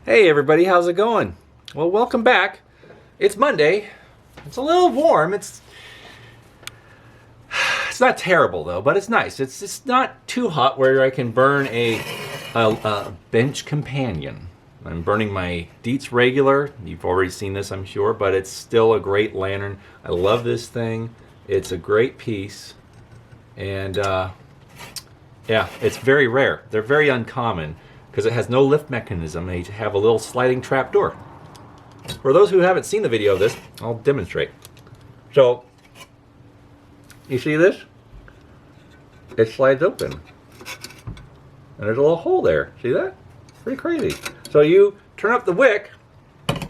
Hey everybody, how's it going? Well, welcome back. It's Monday. It's a little warm. It's not terrible though, but it's nice. It's just not too hot where I can burn a bench companion. I'm burning my Dietz regular. You've already seen this, I'm sure, but it's still a great lantern. I love this thing. It's a great piece, and yeah, it's very rare. They're very uncommon because it has no lift mechanism. They have a little sliding trap door. For those who haven't seen the video of this, I'll demonstrate. So, you see this? It slides open. And there's a little hole there. See that? Pretty crazy. So you turn up the wick a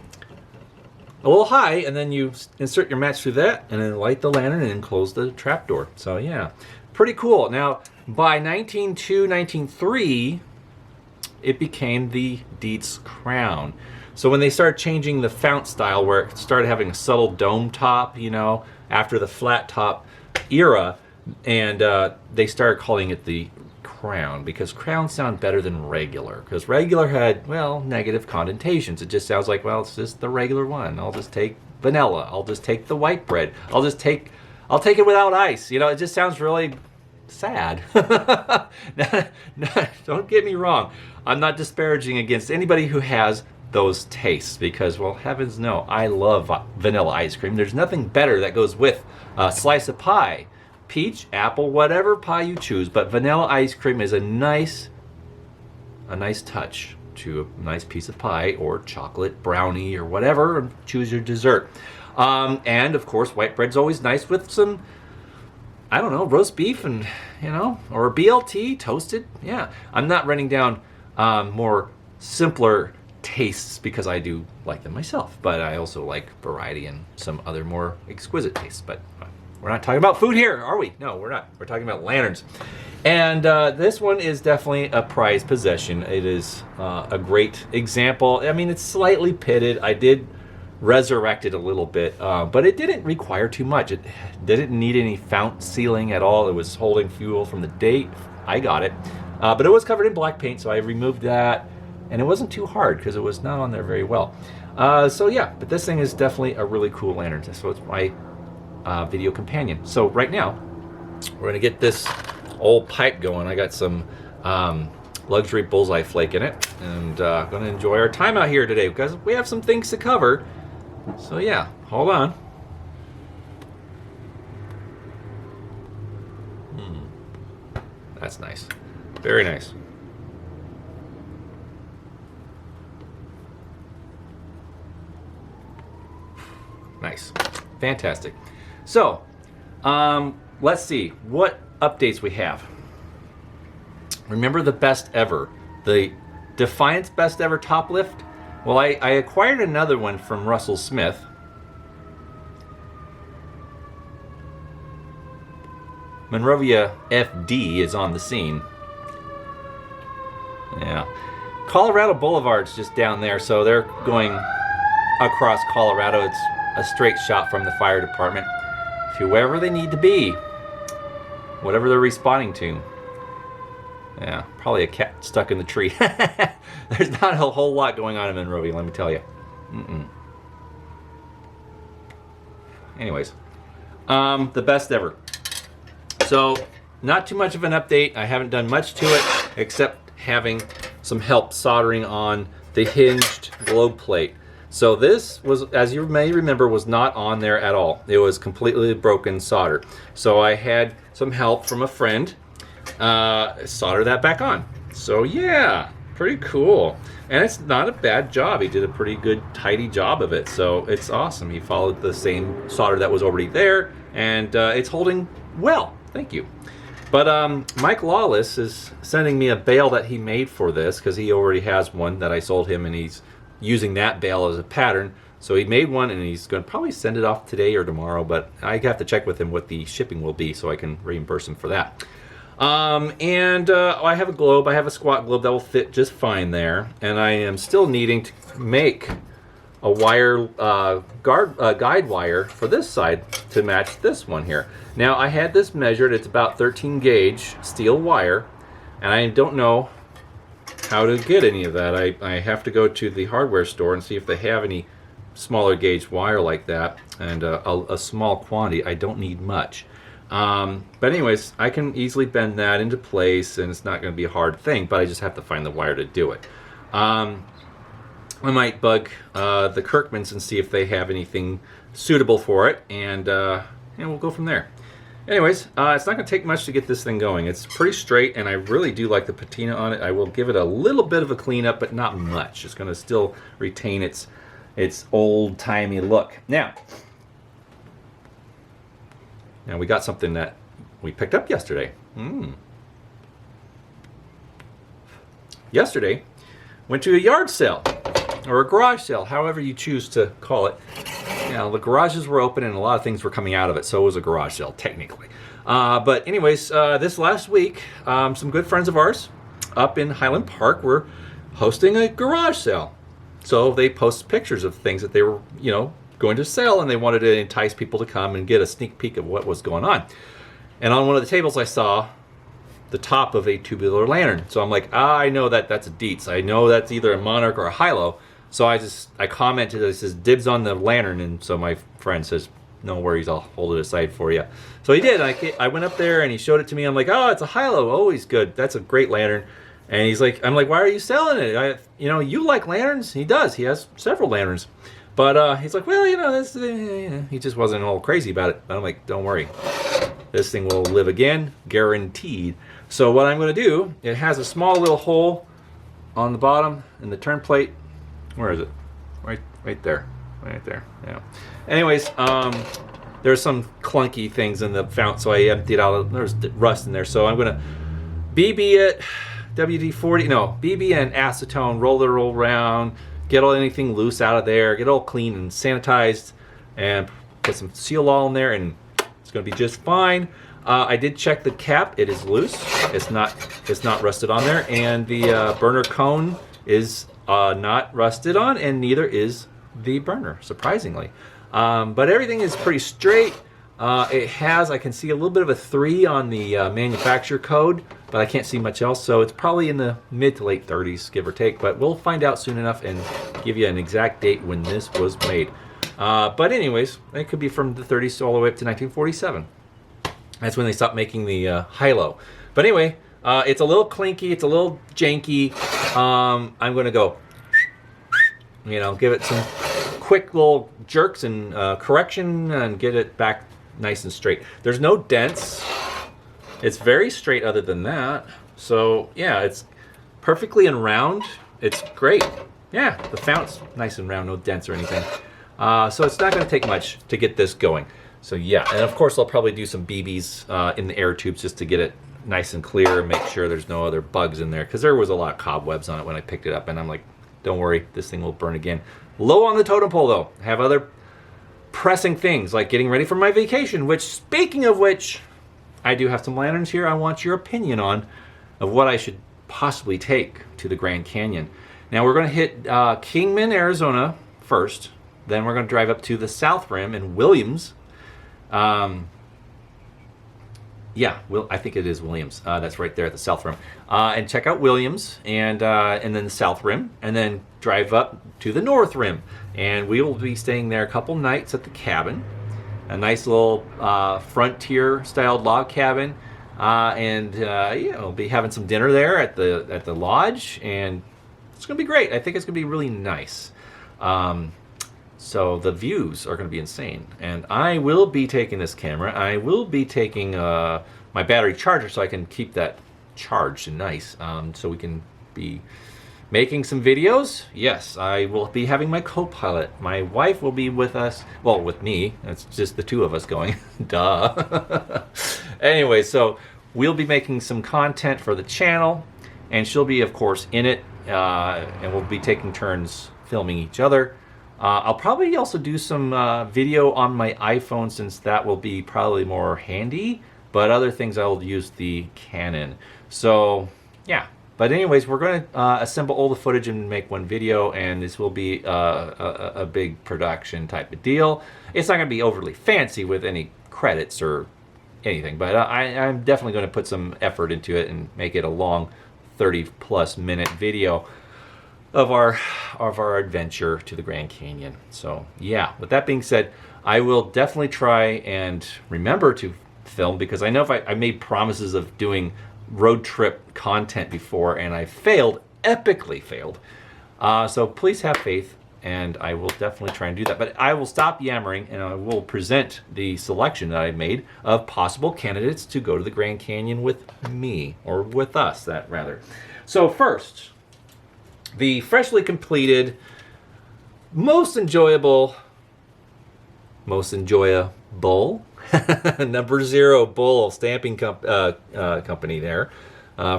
little high, and then you insert your match through that, and then light the lantern and then close the trap door. So yeah, pretty cool. Now, by 1902, 1903, it became the Dietz Crown. So when they started changing the fount style, where it started having a subtle dome top, you know, after the flat top era, and they started calling it the Crown, because Crown sound better than regular, because regular had, well, negative connotations. It just sounds like, well, it's just the regular one. I'll just take vanilla. I'll just take the white bread. I'll take it without ice. You know, it just sounds really sad. Don't get me wrong. I'm not disparaging against anybody who has those tastes, because, well, heavens no, I love vanilla ice cream. There's nothing better that goes with a slice of pie. Peach, apple, whatever pie you choose, but vanilla ice cream is a nice touch to a nice piece of pie, or chocolate brownie, or whatever. Choose your dessert. And of course, white bread's always nice with some, I don't know, roast beef, and, you know, or BLT toasted. Yeah, I'm not running down more simpler tastes because I do like them myself, but I also like variety and some other more exquisite tastes. But we're not talking about food here, are we? No, we're not. We're talking about lanterns. And this one is definitely a prized possession. It is a great example. I mean, it's slightly pitted. I did resurrect it a little bit, but it didn't require too much. It didn't need any fount sealing at all. It was holding fuel from the date I got it. But it was covered in black paint, so I removed that. And it wasn't too hard because it was not on there very well. So yeah, but this thing is definitely a really cool lantern. So it's my video companion. So right now, we're gonna get this old pipe going. I got some luxury bullseye flake in it, and gonna enjoy our time out here today because we have some things to cover. So yeah, hold on. That's nice. Very nice. Nice. Fantastic. So, let's see what updates we have. Remember the best ever, the Defiance best ever top lift? Well, I acquired another one from Russell Smith. Monrovia FD is on the scene. Yeah. Colorado Boulevard's just down there, so they're going across Colorado. It's a straight shot from the fire department to wherever they need to be, whatever they're responding to. Yeah, probably a cat stuck in the tree. There's not a whole lot going on in Monrovia, let me tell you. Anyways, the best ever. So, not too much of an update. I haven't done much to it except having some help soldering on the hinged globe plate. So this was, as you may remember, was not on there at all. It was completely broken solder. So I had some help from a friend solder that back on. So yeah, pretty cool. And it's not a bad job. He did a pretty good, tidy job of it. So it's awesome. He followed the same solder that was already there, and it's holding well. Thank you. But Mike Lawless is sending me a bale that he made for this, because he already has one that I sold him, and he's using that bale as a pattern. So he made one, and he's going to probably send it off today or tomorrow, but I have to check with him what the shipping will be so I can reimburse him for that. I have a globe. I have a squat globe that will fit just fine there, and I am still needing to make a wire guide wire for this side to match this one here. Now I had this measured. It's about 13 gauge steel wire, and I don't know how to get any of that. I have to go to the hardware store and see if they have any smaller gauge wire like that, and a small quantity. I don't need much. But anyways, I can easily bend that into place, and it's not going to be a hard thing, but I just have to find the wire to do it. I might bug the Kirkmans and see if they have anything suitable for it, and we'll go from there. Anyways, it's not going to take much to get this thing going. It's pretty straight, and I really do like the patina on it. I will give it a little bit of a cleanup, but not much. It's going to still retain its old-timey look. Now we got something that we picked up yesterday. Yesterday, went to a yard sale, or a garage sale, however you choose to call it. The garages were open and a lot of things were coming out of it, so it was a garage sale, technically. But anyways, this last week, some good friends of ours up in Highland Park were hosting a garage sale. So they posted pictures of things that they were, going to sell, and they wanted to entice people to come and get a sneak peek of what was going on. And on one of the tables, I saw the top of a tubular lantern. So I'm like, I know that's a Dietz. I know that's either a Monarch or a Hilo. So I commented, it says dibs on the lantern, and so my friend says, no worries, I'll hold it aside for you. So he did. I went up there and he showed it to me. I'm like, oh, it's a Hilo, always good. That's a great lantern. And I'm like, why are you selling it? You like lanterns? He does. He has several lanterns. But he's like, well, he just wasn't all crazy about it. But I'm like, don't worry. This thing will live again, guaranteed. So what I'm going to do, it has a small little hole on the bottom in the turn plate. Where is it? Right there. Right there. Yeah. Anyways, there's some clunky things in the fount, so I emptied out. There's rust in there. So I'm going to BB it, BB and acetone, roll it all around, get anything loose out of there, get it all clean and sanitized, and put some seal all in there, and it's going to be just fine. I did check the cap. It is loose. It's not rusted on there, and the burner cone is not rusted on, and neither is the burner, surprisingly. But everything is pretty straight. I can see a little bit of a 3 on the manufacturer code, but I can't see much else, so it's probably in the mid to late 30s, give or take, but we'll find out soon enough and give you an exact date when this was made. But anyways, it could be from the 30s all the way up to 1947. That's when they stopped making the Hilo. But anyway, it's a little clinky, it's a little janky. I'm going to go, give it some quick little jerks and correction and get it back nice and straight. There's no dents. It's very straight other than that. So yeah, it's perfectly and round. It's great. Yeah, the fount's nice and round, no dents or anything. So it's not going to take much to get this going. So yeah, and of course I'll probably do some BBs in the air tubes just to get it nice and clear and make sure there's no other bugs in there, because there was a lot of cobwebs on it when I picked it up, and I'm like, don't worry, this thing will burn again. Low on the totem pole though. I have other pressing things like getting ready for my vacation, which, speaking of which, I do have some lanterns here I want your opinion on of what I should possibly take to the Grand Canyon. Now we're going to hit Kingman, Arizona first, then we're going to drive up to the South Rim in Williams. I think it is Williams. That's right there at the South Rim. And check out Williams, and then the South Rim, and then drive up to the North Rim. And we will be staying there a couple nights at the cabin. A nice little frontier-styled log cabin. We'll be having some dinner there at the lodge, and it's going to be great. I think it's going to be really nice. So the views are going to be insane. And I will be taking this camera. I will be taking my battery charger so I can keep that charged and nice. So we can be making some videos. Yes, I will be having my co-pilot. My wife will be with us. Well, with me. It's just the two of us going. Duh. Anyway, so we'll be making some content for the channel. And she'll be, of course, in it. And we'll be taking turns filming each other. I'll probably also do some video on my iPhone, since that will be probably more handy, but other things I'll use the Canon. So yeah, but anyways, we're going to assemble all the footage and make one video, and this will be a big production type of deal. It's not going to be overly fancy with any credits or anything, but I'm definitely going to put some effort into it and make it a long 30+ minute video of our adventure to the Grand Canyon. So yeah, with that being said, I will definitely try and remember to film, because I know if I made promises of doing road trip content before and I failed, epically failed. So please have faith, and I will definitely try and do that. But I will stop yammering, and I will present the selection that I made of possible candidates to go to the Grand Canyon with me, or with us, that rather. So first, the freshly completed, most enjoyable number 0 bull stamping company there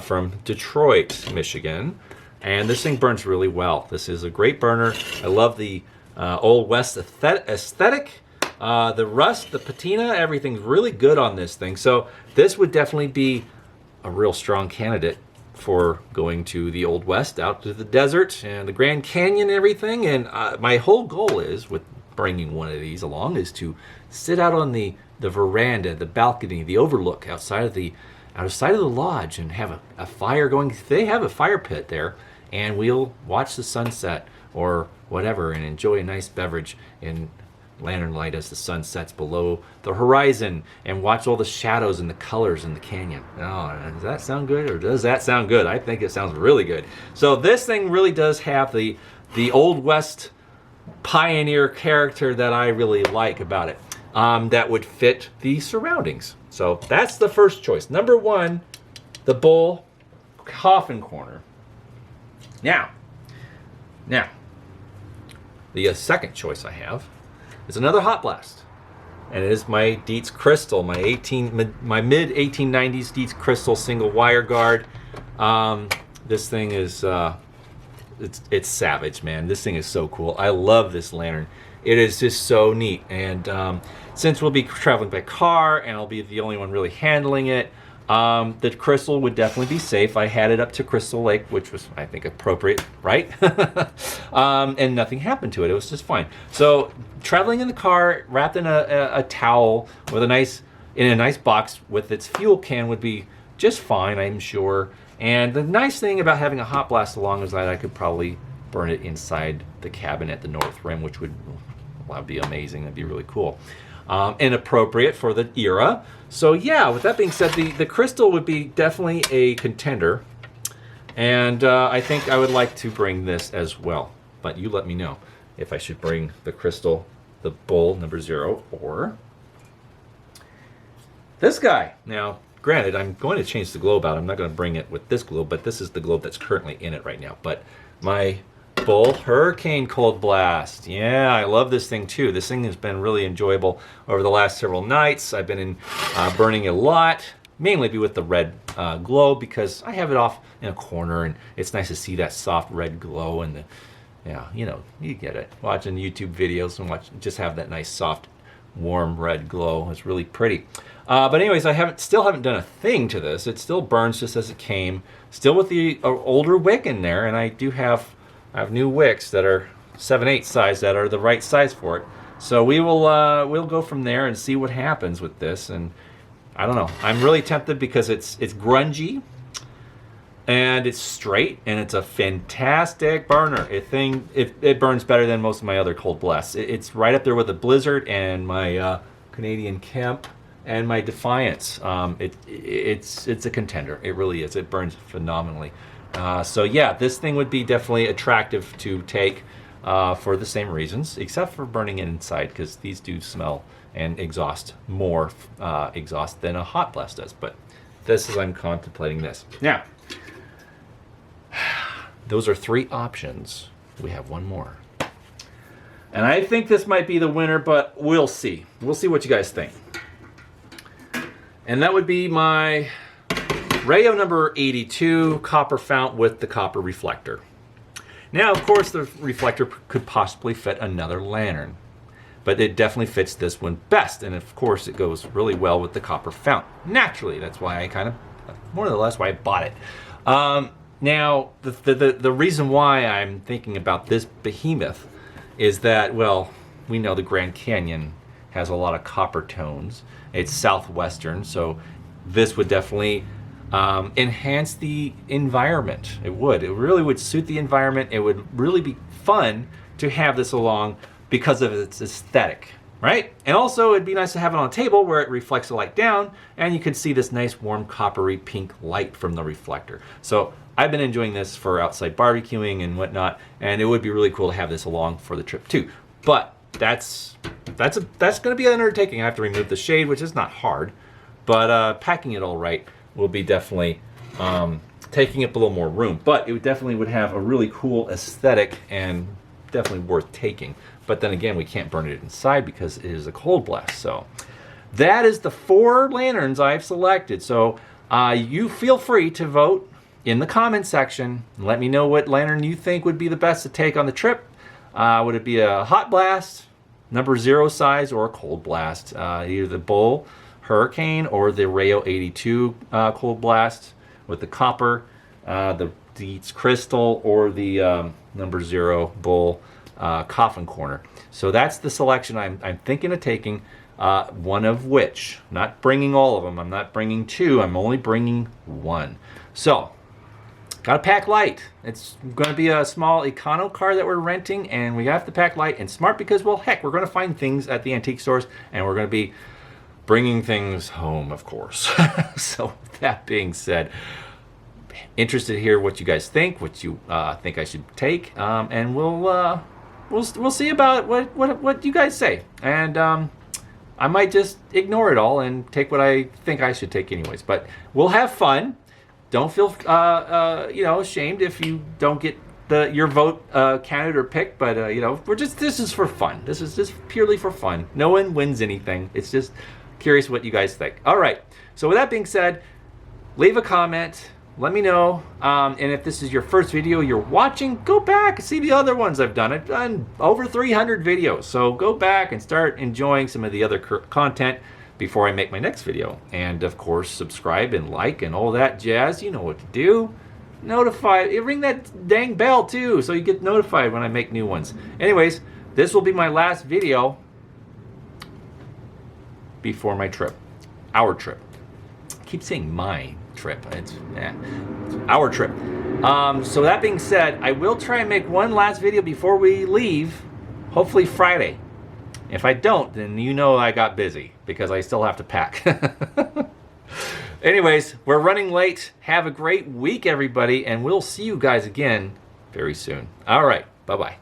from Detroit, Michigan. And this thing burns really well. This is a great burner. I love the Old West aesthetic. The rust, the patina, everything's really good on this thing. So this would definitely be a real strong candidate for going to the Old West, out to the desert and the Grand Canyon and everything. And my whole goal is, with bringing one of these along, is to sit out on the veranda, the balcony, the overlook outside of the lodge, and have a fire going. They have a fire pit there, and we'll watch the sunset or whatever and enjoy a nice beverage in lantern light as the sun sets below the horizon, and watch all the shadows and the colors in the canyon. Oh, does that sound good, or does that sound good? I think it sounds really good. So this thing really does have the Old West pioneer character that I really like about it, that would fit the surroundings. So that's the first choice. Number 1, the Bull Coffin Corner. Now, the second choice I have is another Hot Blast, and it is my Dietz Crystal, my mid 1890s Dietz Crystal single wire guard. This thing is it's savage, man. This thing is so cool. I love this lantern. It is just so neat. And since we'll be traveling by car and I'll be the only one really handling it, the crystal would definitely be safe. I had it up to Crystal Lake, which was, I think, appropriate, right? And nothing happened to it. It was just fine. So traveling in the car, wrapped in a towel with in a nice box with its fuel can would be just fine, I'm sure. And the nice thing about having a Hot Blast along is that I could probably burn it inside the cabin at the North Rim, which would be amazing. That'd be really cool. And appropriate for the era. So yeah, with that being said, the crystal would be definitely a contender. And I think I would like to bring this as well. But you let me know if I should bring the crystal, the Bull number 0, or this guy. Now, granted, I'm going to change the globe out. I'm not going to bring it with this globe, but this is the globe that's currently in it right now. But my Bull Hurricane Cold Blast. Yeah, I love this thing too. This thing has been really enjoyable over the last several nights. I've been burning a lot, mainly with the red glow, because I have it off in a corner, and it's nice to see that soft red glow, and you get it. Watching YouTube videos and just have that nice soft warm red glow. It's really pretty. But anyways, I still haven't done a thing to this. It still burns just as it came, still with the older wick in there, and I have new wicks that are 7/8 size that are the right size for it. So we'll go from there and see what happens with this. And I don't know. I'm really tempted because it's grungy, and it's straight, and it's a fantastic burner. It burns better than most of my other Cold Blasts. It's right up there with the Blizzard and my Canadian Kemp and my Defiance. It's a contender. It really is. It burns phenomenally. So yeah, this thing would be definitely attractive to take for the same reasons, except for burning it inside, because these do smell and exhaust more exhaust than a Hot Blast does. But this is, I'm contemplating this. Now, those are 3 options. We have one more. And I think this might be the winner, but we'll see. We'll see what you guys think. And that would be my Rayo number 82 copper fount with the copper reflector. Now, of course, the reflector could possibly fit another lantern, but it definitely fits this one best. And of course, it goes really well with the copper fount. Naturally, that's why I more or less why I bought it. Now, the reason why I'm thinking about this behemoth is that, well, we know the Grand Canyon has a lot of copper tones. It's southwestern, so this would definitely enhance the environment. It really would suit the environment. It would really be fun to have this along because of its aesthetic, right? And also it'd be nice to have it on a table where it reflects the light down and you can see this nice warm coppery pink light from the reflector. So I've been enjoying this for outside barbecuing and whatnot, and it would be really cool to have this along for the trip too. But that's going to be an undertaking. I have to remove the shade, which is not hard, but packing it all right will be definitely taking up a little more room. But it definitely would have a really cool aesthetic and definitely worth taking. But then again, we can't burn it inside because it is a cold blast. So that is the 4 lanterns I've selected. So you feel free to vote in the comment section. Let me know what lantern you think would be the best to take on the trip. Would it be a hot blast, number 0 size, or a cold blast? Either the Bull Hurricane or the Rayo 82 cold blast with the copper, the Dietz Crystal, or the number 0 Bull Coffin Corner. So that's the selection I'm thinking of taking. One of which, not bringing all of them. I'm not bringing 2. I'm only bringing 1. So gotta pack light. It's going to be a small econo car that we're renting, and we have to pack light and smart because, well, heck, we're going to find things at the antique stores, and we're going to be bringing things home, of course. So with that being said, interested to hear what you guys think, what you think I should take, and we'll see about what you guys say. And I might just ignore it all and take what I think I should take anyways. But we'll have fun. Don't feel ashamed if you don't get your vote counted or picked. But this is for fun. This is just purely for fun. No one wins anything. It's just curious what you guys think. All right. So with that being said, leave a comment. Let me know. And if this is your first video you're watching, go back and see the other ones I've done. I've done over 300 videos. So go back and start enjoying some of the other content before I make my next video. And of course, subscribe and like and all that jazz. You know what to do. Notify. Ring that dang bell too, so you get notified when I make new ones. Anyways, this will be my last video before my trip. Our trip. I keep saying my trip. It's our trip. So that being said, I will try and make one last video before we leave, hopefully Friday. If I don't, then you know I got busy because I still have to pack. Anyways, we're running late. Have a great week, everybody, and we'll see you guys again very soon. All right, bye-bye.